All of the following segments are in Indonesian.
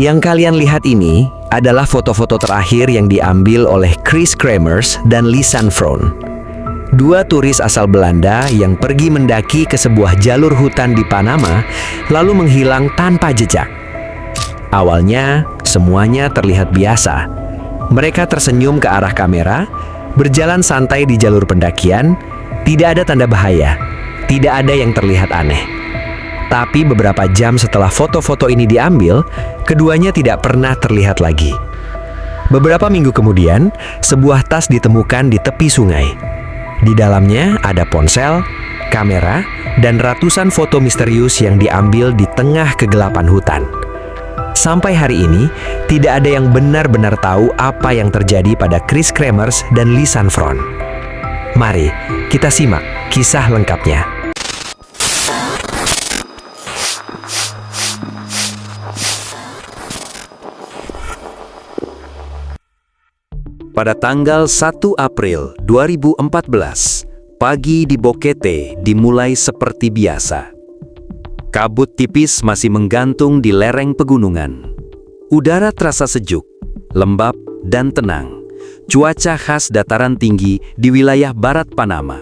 Yang kalian lihat ini adalah foto-foto terakhir yang diambil oleh Chris Kremers dan Lisan Froon. Dua turis asal Belanda yang pergi mendaki ke sebuah jalur hutan di Panama, lalu menghilang tanpa jejak. Awalnya, semuanya terlihat biasa. Mereka tersenyum ke arah kamera, berjalan santai di jalur pendakian, tidak ada tanda bahaya, tidak ada yang terlihat aneh. Tapi beberapa jam setelah foto-foto ini diambil, keduanya tidak pernah terlihat lagi. Beberapa minggu kemudian, sebuah tas ditemukan di tepi sungai. Di dalamnya ada ponsel, kamera, dan ratusan foto misterius yang diambil di tengah kegelapan hutan. Sampai hari ini, tidak ada yang benar-benar tahu apa yang terjadi pada Chris Kremers dan Lisan Froon. Mari kita simak kisah lengkapnya. Pada tanggal 1 April 2014, pagi di Bokete dimulai seperti biasa. Kabut tipis masih menggantung di lereng pegunungan. Udara terasa sejuk, lembab, dan tenang. Cuaca khas dataran tinggi di wilayah barat Panama.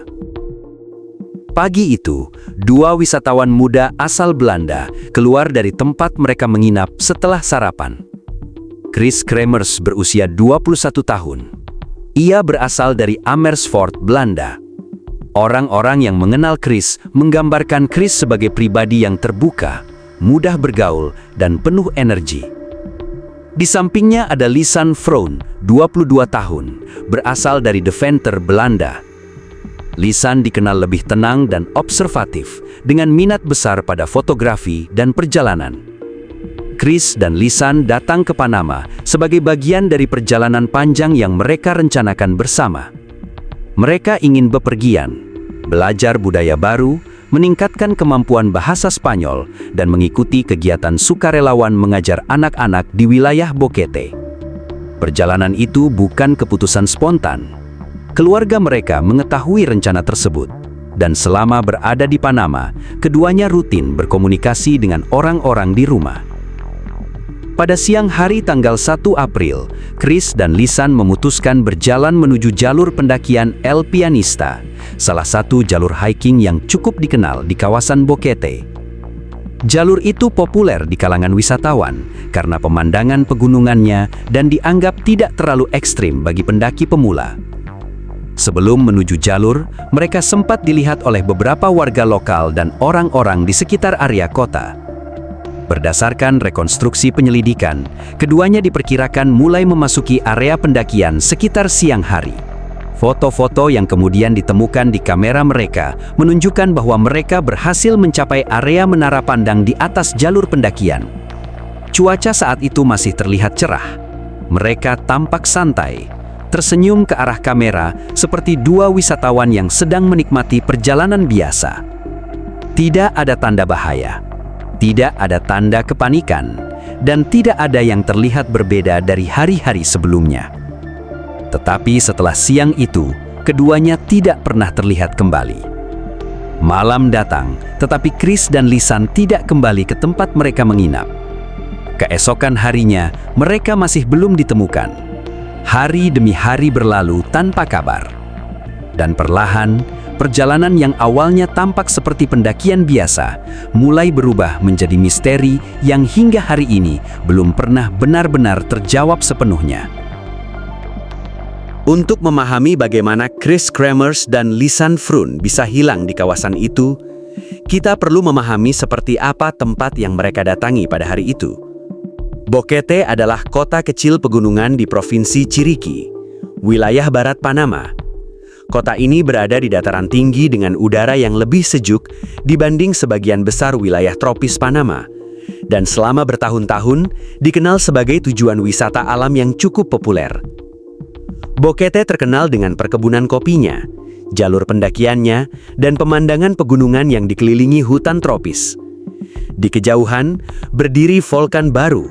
Pagi itu, dua wisatawan muda asal Belanda keluar dari tempat mereka menginap setelah sarapan. Chris Kremers berusia 21 tahun. Ia berasal dari Amersfoort, Belanda. Orang-orang yang mengenal Chris menggambarkan Chris sebagai pribadi yang terbuka, mudah bergaul, dan penuh energi. Di sampingnya ada Lisan Froon, 22 tahun, berasal dari Deventer, Belanda. Lisan dikenal lebih tenang dan observatif, dengan minat besar pada fotografi dan perjalanan. Chris dan Lisan datang ke Panama sebagai bagian dari perjalanan panjang yang mereka rencanakan bersama. Mereka ingin bepergian, belajar budaya baru, meningkatkan kemampuan bahasa Spanyol, dan mengikuti kegiatan sukarelawan mengajar anak-anak di wilayah Bokete. Perjalanan itu bukan keputusan spontan. Keluarga mereka mengetahui rencana tersebut, dan selama berada di Panama, keduanya rutin berkomunikasi dengan orang-orang di rumah. Pada siang hari tanggal 1 April, Chris dan Lisan memutuskan berjalan menuju jalur pendakian El Pianista, salah satu jalur hiking yang cukup dikenal di kawasan Bokete. Jalur itu populer di kalangan wisatawan karena pemandangan pegunungannya dan dianggap tidak terlalu ekstrim bagi pendaki pemula. Sebelum menuju jalur, mereka sempat dilihat oleh beberapa warga lokal dan orang-orang di sekitar area kota. Berdasarkan rekonstruksi penyelidikan, keduanya diperkirakan mulai memasuki area pendakian sekitar siang hari. Foto-foto yang kemudian ditemukan di kamera mereka menunjukkan bahwa mereka berhasil mencapai area menara pandang di atas jalur pendakian. Cuaca saat itu masih terlihat cerah. Mereka tampak santai, tersenyum ke arah kamera seperti dua wisatawan yang sedang menikmati perjalanan biasa. Tidak ada tanda bahaya. Tidak ada tanda kepanikan, dan tidak ada yang terlihat berbeda dari hari-hari sebelumnya. Tetapi setelah siang itu, keduanya tidak pernah terlihat kembali. Malam datang, tetapi Chris dan Lisan tidak kembali ke tempat mereka menginap. Keesokan harinya, mereka masih belum ditemukan. Hari demi hari berlalu tanpa kabar. Dan perlahan, perjalanan yang awalnya tampak seperti pendakian biasa, mulai berubah menjadi misteri yang hingga hari ini belum pernah benar-benar terjawab sepenuhnya. Untuk memahami bagaimana Chris Kremers dan Lisan Froon bisa hilang di kawasan itu, kita perlu memahami seperti apa tempat yang mereka datangi pada hari itu. Bokete adalah kota kecil pegunungan di Provinsi Chiriquí, wilayah barat Panama. Kota ini berada di dataran tinggi dengan udara yang lebih sejuk dibanding sebagian besar wilayah tropis Panama, dan selama bertahun-tahun dikenal sebagai tujuan wisata alam yang cukup populer. Bokete terkenal dengan perkebunan kopinya, jalur pendakiannya, dan pemandangan pegunungan yang dikelilingi hutan tropis. Di kejauhan, berdiri Volcan Baru,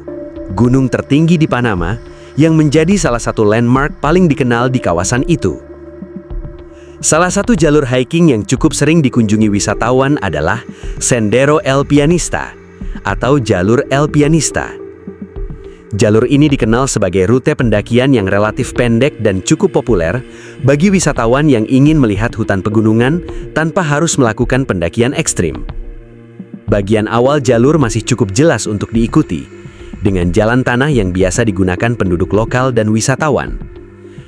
gunung tertinggi di Panama, yang menjadi salah satu landmark paling dikenal di kawasan itu. Salah satu jalur hiking yang cukup sering dikunjungi wisatawan adalah Sendero El Pianista atau Jalur El Pianista. Jalur ini dikenal sebagai rute pendakian yang relatif pendek dan cukup populer bagi wisatawan yang ingin melihat hutan pegunungan tanpa harus melakukan pendakian ekstrim. Bagian awal jalur masih cukup jelas untuk diikuti, dengan jalan tanah yang biasa digunakan penduduk lokal dan wisatawan.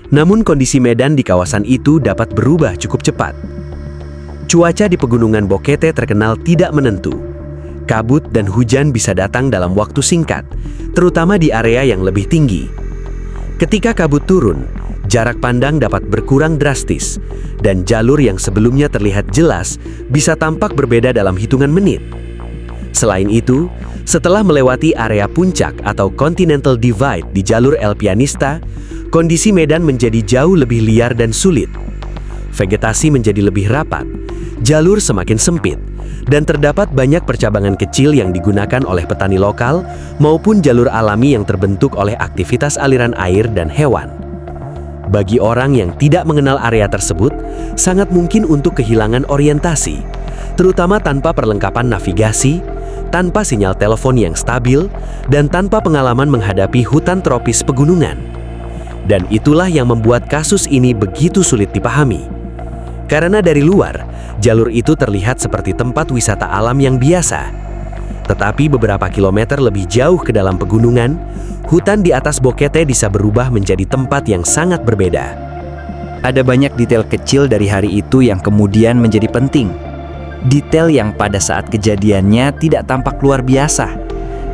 Namun kondisi medan di kawasan itu dapat berubah cukup cepat. Cuaca di pegunungan Bokete terkenal tidak menentu. Kabut dan hujan bisa datang dalam waktu singkat, terutama di area yang lebih tinggi. Ketika kabut turun, jarak pandang dapat berkurang drastis, dan jalur yang sebelumnya terlihat jelas bisa tampak berbeda dalam hitungan menit. Selain itu, setelah melewati area puncak atau Continental Divide di jalur El Pianista, kondisi medan menjadi jauh lebih liar dan sulit. Vegetasi menjadi lebih rapat, jalur semakin sempit, dan terdapat banyak percabangan kecil yang digunakan oleh petani lokal maupun jalur alami yang terbentuk oleh aktivitas aliran air dan hewan. Bagi orang yang tidak mengenal area tersebut, sangat mungkin untuk kehilangan orientasi, terutama tanpa perlengkapan navigasi, tanpa sinyal telepon yang stabil, dan tanpa pengalaman menghadapi hutan tropis pegunungan. Dan itulah yang membuat kasus ini begitu sulit dipahami. Karena dari luar, jalur itu terlihat seperti tempat wisata alam yang biasa. Tetapi beberapa kilometer lebih jauh ke dalam pegunungan, hutan di atas Bokete bisa berubah menjadi tempat yang sangat berbeda. Ada banyak detail kecil dari hari itu yang kemudian menjadi penting. Detail yang pada saat kejadiannya tidak tampak luar biasa,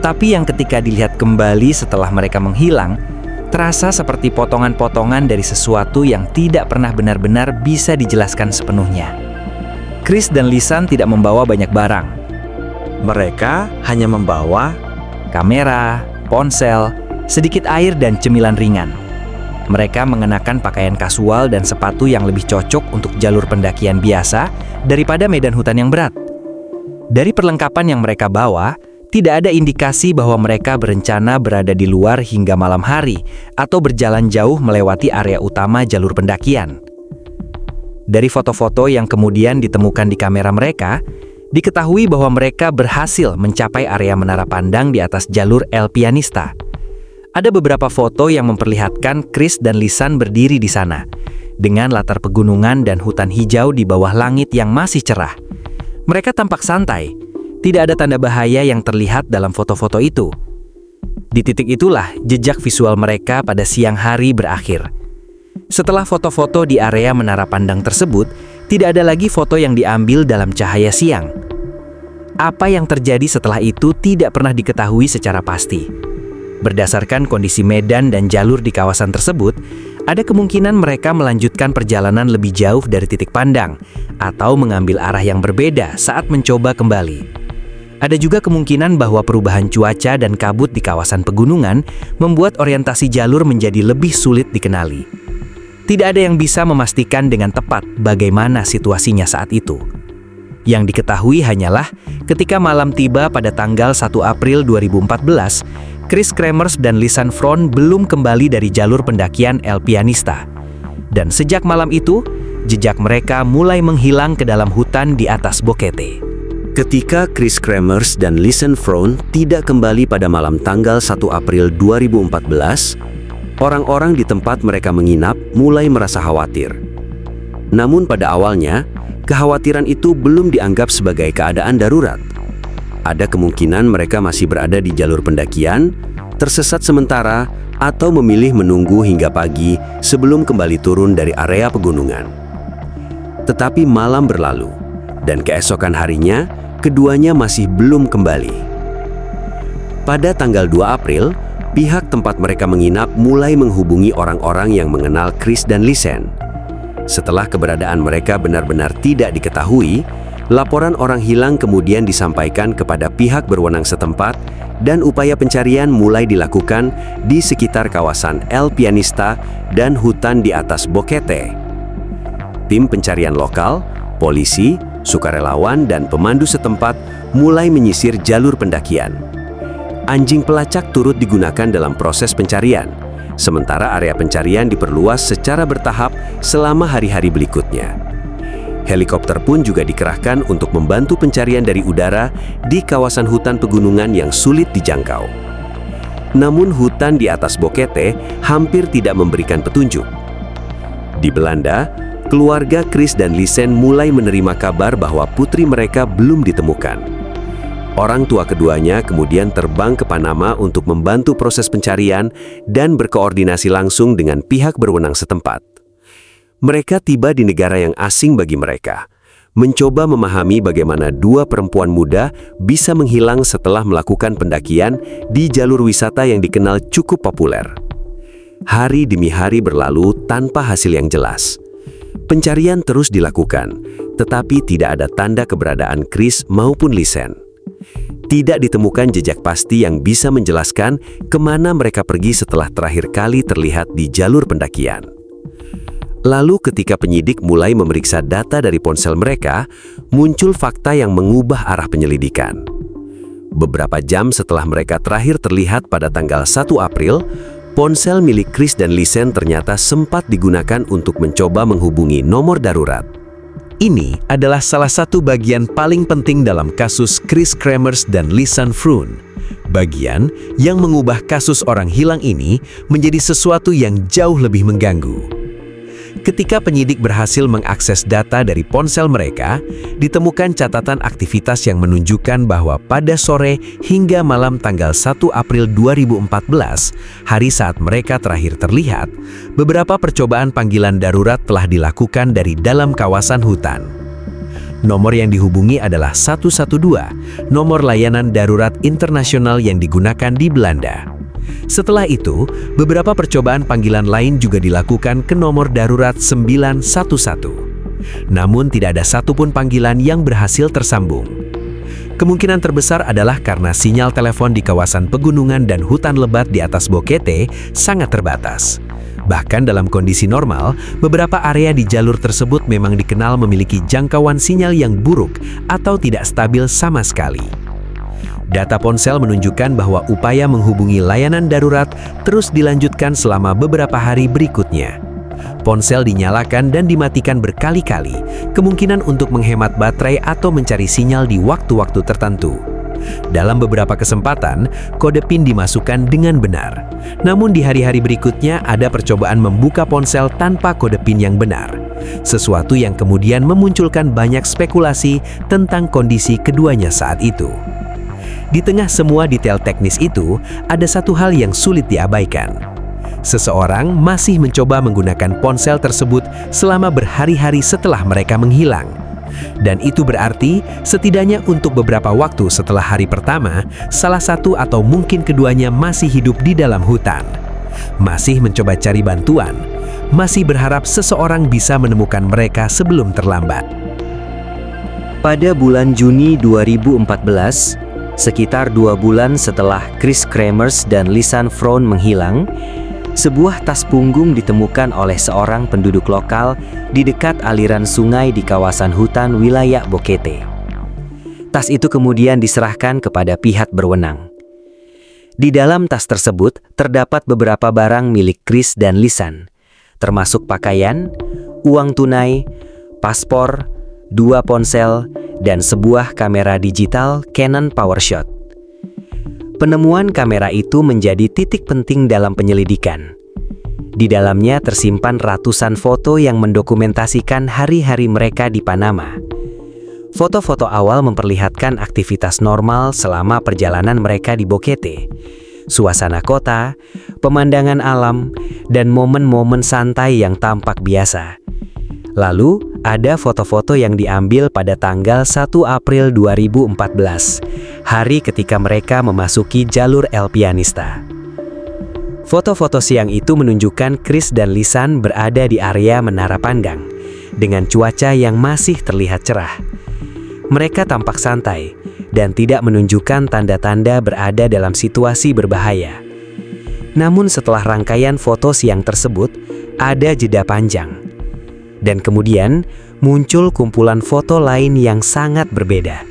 tapi yang ketika dilihat kembali setelah mereka menghilang, terasa seperti potongan-potongan dari sesuatu yang tidak pernah benar-benar bisa dijelaskan sepenuhnya. Chris dan Lisan tidak membawa banyak barang. Mereka hanya membawa Kamera, ponsel, sedikit air dan cemilan ringan. Mereka mengenakan pakaian kasual dan sepatu yang lebih cocok untuk jalur pendakian biasa daripada medan hutan yang berat. Dari perlengkapan yang mereka bawa, tidak ada indikasi bahwa mereka berencana berada di luar hingga malam hari atau berjalan jauh melewati area utama jalur pendakian. Dari foto-foto yang kemudian ditemukan di kamera mereka, diketahui bahwa mereka berhasil mencapai area menara pandang di atas jalur El Pianista. Ada beberapa foto yang memperlihatkan Chris dan Lisan berdiri di sana, dengan latar pegunungan dan hutan hijau di bawah langit yang masih cerah. Mereka tampak santai. Tidak ada tanda bahaya yang terlihat dalam foto-foto itu. Di titik itulah jejak visual mereka pada siang hari berakhir. Setelah foto-foto di area menara pandang tersebut, tidak ada lagi foto yang diambil dalam cahaya siang. Apa yang terjadi setelah itu tidak pernah diketahui secara pasti. Berdasarkan kondisi medan dan jalur di kawasan tersebut, ada kemungkinan mereka melanjutkan perjalanan lebih jauh dari titik pandang atau mengambil arah yang berbeda saat mencoba kembali. Ada juga kemungkinan bahwa perubahan cuaca dan kabut di kawasan pegunungan membuat orientasi jalur menjadi lebih sulit dikenali. Tidak ada yang bisa memastikan dengan tepat bagaimana situasinya saat itu. Yang diketahui hanyalah ketika malam tiba pada tanggal 1 April 2014, Chris Kremers dan Lisan Froon belum kembali dari jalur pendakian El Pianista. Dan sejak malam itu, jejak mereka mulai menghilang ke dalam hutan di atas Bokete. ketika Chris Kremers dan Lisan Froon tidak kembali pada malam tanggal 1 April 2014, orang-orang di tempat mereka menginap mulai merasa khawatir. Namun pada awalnya, kekhawatiran itu belum dianggap sebagai keadaan darurat. Ada kemungkinan mereka masih berada di jalur pendakian, tersesat sementara, atau memilih menunggu hingga pagi sebelum kembali turun dari area pegunungan. Tetapi malam berlalu, dan keesokan harinya, keduanya masih belum kembali. Pada tanggal 2 April, pihak tempat mereka menginap mulai menghubungi orang-orang yang mengenal Chris dan Lisan. Setelah keberadaan mereka benar-benar tidak diketahui, laporan orang hilang kemudian disampaikan kepada pihak berwenang setempat dan upaya pencarian mulai dilakukan di sekitar kawasan El Pianista dan hutan di atas Bokete. Tim pencarian lokal, polisi, sukarelawan, dan pemandu setempat mulai menyisir jalur pendakian. Anjing pelacak turut digunakan dalam proses pencarian, sementara area pencarian diperluas secara bertahap selama hari-hari berikutnya. Helikopter pun juga dikerahkan untuk membantu pencarian dari udara di kawasan hutan pegunungan yang sulit dijangkau. Namun hutan di atas Bokete hampir tidak memberikan petunjuk. Di Belanda, keluarga Chris dan Lisen mulai menerima kabar bahwa putri mereka belum ditemukan. Orang tua keduanya kemudian terbang ke Panama untuk membantu proses pencarian dan berkoordinasi langsung dengan pihak berwenang setempat. Mereka tiba di negara yang asing bagi mereka, mencoba memahami bagaimana dua perempuan muda bisa menghilang setelah melakukan pendakian di jalur wisata yang dikenal cukup populer. Hari demi hari berlalu tanpa hasil yang jelas. Pencarian terus dilakukan, tetapi tidak ada tanda keberadaan Chris maupun Lisen. Tidak ditemukan jejak pasti yang bisa menjelaskan kemana mereka pergi setelah terakhir kali terlihat di jalur pendakian. Lalu ketika penyidik mulai memeriksa data dari ponsel mereka, muncul fakta yang mengubah arah penyelidikan. Beberapa jam setelah mereka terakhir terlihat pada tanggal 1 April, ponsel milik Chris dan Lisen ternyata sempat digunakan untuk mencoba menghubungi nomor darurat. Ini adalah salah satu bagian paling penting dalam kasus Chris Kremers dan Lisan Froon. Bagian yang mengubah kasus orang hilang ini menjadi sesuatu yang jauh lebih mengganggu. Ketika penyidik berhasil mengakses data dari ponsel mereka, ditemukan catatan aktivitas yang menunjukkan bahwa pada sore hingga malam tanggal 1 April 2014, hari saat mereka terakhir terlihat, beberapa percobaan panggilan darurat telah dilakukan dari dalam kawasan hutan. Nomor yang dihubungi adalah 112, nomor layanan darurat internasional yang digunakan di Belanda. Setelah itu, beberapa percobaan panggilan lain juga dilakukan ke nomor darurat 911. Namun tidak ada satupun panggilan yang berhasil tersambung. Kemungkinan terbesar adalah karena sinyal telepon di kawasan pegunungan dan hutan lebat di atas Bokete sangat terbatas. Bahkan dalam kondisi normal, beberapa area di jalur tersebut memang dikenal memiliki jangkauan sinyal yang buruk atau tidak stabil sama sekali. Data ponsel menunjukkan bahwa upaya menghubungi layanan darurat terus dilanjutkan selama beberapa hari berikutnya. Ponsel dinyalakan dan dimatikan berkali-kali, kemungkinan untuk menghemat baterai atau mencari sinyal di waktu-waktu tertentu. Dalam beberapa kesempatan, kode PIN dimasukkan dengan benar. Namun di hari-hari berikutnya ada percobaan membuka ponsel tanpa kode PIN yang benar. Sesuatu yang kemudian memunculkan banyak spekulasi tentang kondisi keduanya saat itu. Di tengah semua detail teknis itu, ada satu hal yang sulit diabaikan. Seseorang masih mencoba menggunakan ponsel tersebut selama berhari-hari setelah mereka menghilang. Dan itu berarti, setidaknya untuk beberapa waktu setelah hari pertama, salah satu atau mungkin keduanya masih hidup di dalam hutan. Masih mencoba cari bantuan, masih berharap seseorang bisa menemukan mereka sebelum terlambat. Pada bulan Juni 2014, sekitar 2 bulan setelah Chris Kremers dan Lisan Froon menghilang, sebuah tas punggung ditemukan oleh seorang penduduk lokal di dekat aliran sungai di kawasan hutan wilayah Bokete. Tas itu kemudian diserahkan kepada pihak berwenang. Di dalam tas tersebut terdapat beberapa barang milik Chris dan Lisan, termasuk pakaian, uang tunai, paspor, 2 ponsel, dan sebuah kamera digital Canon PowerShot. Penemuan kamera itu menjadi titik penting dalam penyelidikan. Di dalamnya tersimpan ratusan foto yang mendokumentasikan hari-hari mereka di Panama. Foto-foto awal memperlihatkan aktivitas normal selama perjalanan mereka di Bokete, suasana kota, pemandangan alam, dan momen-momen santai yang tampak biasa. Lalu, ada foto-foto yang diambil pada tanggal 1 April 2014, hari ketika mereka memasuki jalur El Pianista. Foto-foto siang itu menunjukkan Chris dan Lisan berada di area Menara Panggang, dengan cuaca yang masih terlihat cerah. Mereka tampak santai, dan tidak menunjukkan tanda-tanda berada dalam situasi berbahaya. Namun setelah rangkaian foto siang tersebut, ada jeda panjang. Dan kemudian muncul kumpulan foto lain yang sangat berbeda.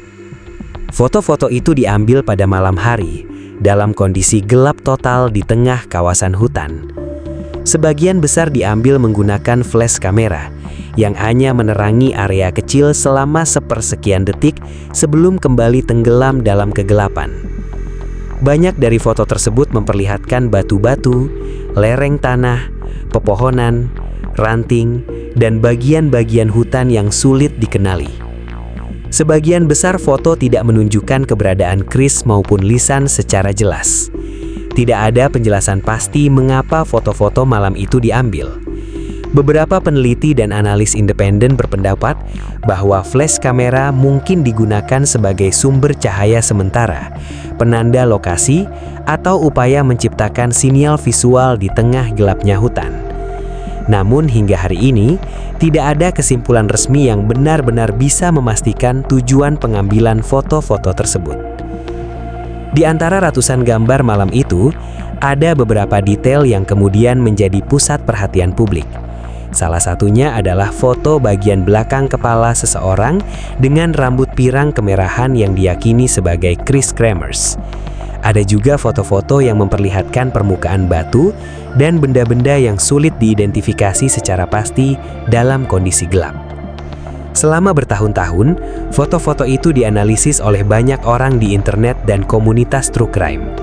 Foto-foto itu diambil pada malam hari, dalam kondisi gelap total di tengah kawasan hutan. Sebagian besar diambil menggunakan flash kamera, yang hanya menerangi area kecil selama sepersekian detik sebelum kembali tenggelam dalam kegelapan. Banyak dari foto tersebut memperlihatkan batu-batu, lereng tanah, pepohonan, ranting, dan bagian-bagian hutan yang sulit dikenali. Sebagian besar foto tidak menunjukkan keberadaan Chris maupun Lisan secara jelas. Tidak ada penjelasan pasti mengapa foto-foto malam itu diambil. Beberapa peneliti dan analis independen berpendapat bahwa flash kamera mungkin digunakan sebagai sumber cahaya sementara, penanda lokasi, atau upaya menciptakan sinyal visual di tengah gelapnya hutan. Namun hingga hari ini, tidak ada kesimpulan resmi yang benar-benar bisa memastikan tujuan pengambilan foto-foto tersebut. Di antara ratusan gambar malam itu, ada beberapa detail yang kemudian menjadi pusat perhatian publik. Salah satunya adalah foto bagian belakang kepala seseorang dengan rambut pirang kemerahan yang diyakini sebagai Chris Kremers. Ada juga foto-foto yang memperlihatkan permukaan batu dan benda-benda yang sulit diidentifikasi secara pasti dalam kondisi gelap. Selama bertahun-tahun, foto-foto itu dianalisis oleh banyak orang di internet dan komunitas true crime.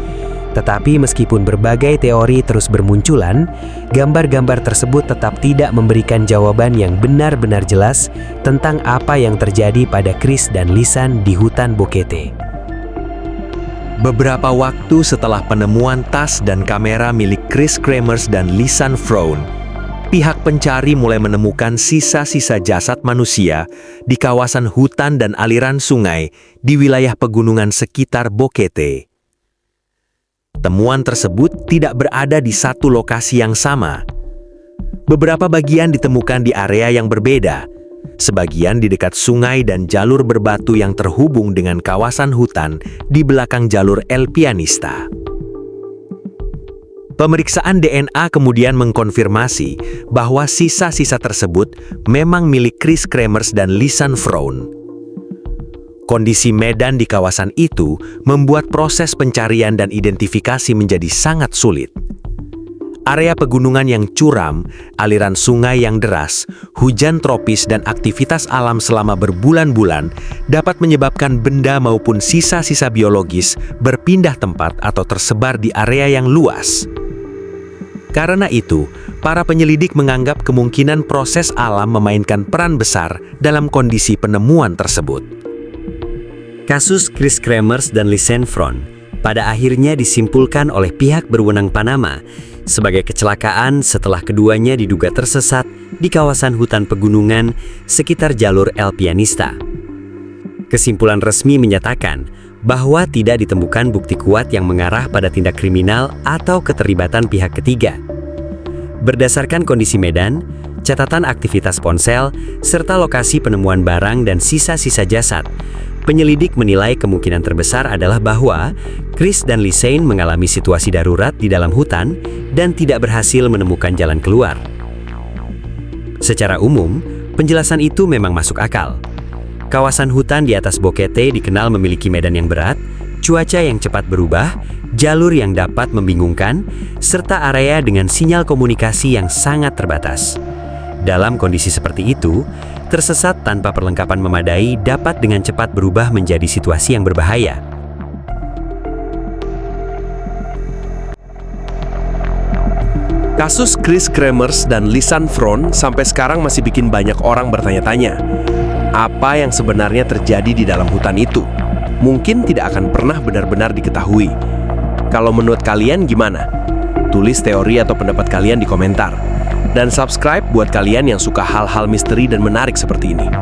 Tetapi meskipun berbagai teori terus bermunculan, gambar-gambar tersebut tetap tidak memberikan jawaban yang benar-benar jelas tentang apa yang terjadi pada Chris dan Lisan di hutan Bokete. Beberapa waktu setelah penemuan tas dan kamera milik Chris Kremers dan Lisan Froon, pihak pencari mulai menemukan sisa-sisa jasad manusia di kawasan hutan dan aliran sungai di wilayah pegunungan sekitar Bokete. Temuan tersebut tidak berada di satu lokasi yang sama. Beberapa bagian ditemukan di area yang berbeda, sebagian di dekat sungai dan jalur berbatu yang terhubung dengan kawasan hutan di belakang jalur El Pianista. Pemeriksaan DNA kemudian mengkonfirmasi bahwa sisa-sisa tersebut memang milik Chris Kremers dan Lisan Froon. Kondisi medan di kawasan itu membuat proses pencarian dan identifikasi menjadi sangat sulit. Area pegunungan yang curam, aliran sungai yang deras, hujan tropis dan aktivitas alam selama berbulan-bulan dapat menyebabkan benda maupun sisa-sisa biologis berpindah tempat atau tersebar di area yang luas. Karena itu, para penyelidik menganggap kemungkinan proses alam memainkan peran besar dalam kondisi penemuan tersebut. Kasus Chris Kremers dan Lisan Froon pada akhirnya disimpulkan oleh pihak berwenang Panama sebagai kecelakaan setelah keduanya diduga tersesat di kawasan hutan pegunungan sekitar jalur El Pianista. Kesimpulan resmi menyatakan bahwa tidak ditemukan bukti kuat yang mengarah pada tindak kriminal atau keterlibatan pihak ketiga. Berdasarkan kondisi medan, catatan aktivitas ponsel, serta lokasi penemuan barang dan sisa-sisa jasad, penyelidik menilai kemungkinan terbesar adalah bahwa Chris dan Lisan mengalami situasi darurat di dalam hutan dan tidak berhasil menemukan jalan keluar. Secara umum, penjelasan itu memang masuk akal. Kawasan hutan di atas Bokete dikenal memiliki medan yang berat, cuaca yang cepat berubah, jalur yang dapat membingungkan, serta area dengan sinyal komunikasi yang sangat terbatas. Dalam kondisi seperti itu, tersesat tanpa perlengkapan memadai dapat dengan cepat berubah menjadi situasi yang berbahaya. Kasus Chris Kremers dan Lisan Froon sampai sekarang masih bikin banyak orang bertanya-tanya. Apa yang sebenarnya terjadi di dalam hutan itu? Mungkin tidak akan pernah benar-benar diketahui. Kalau menurut kalian gimana? Tulis teori atau pendapat kalian di komentar. Dan subscribe buat kalian yang suka hal-hal misteri dan menarik seperti ini.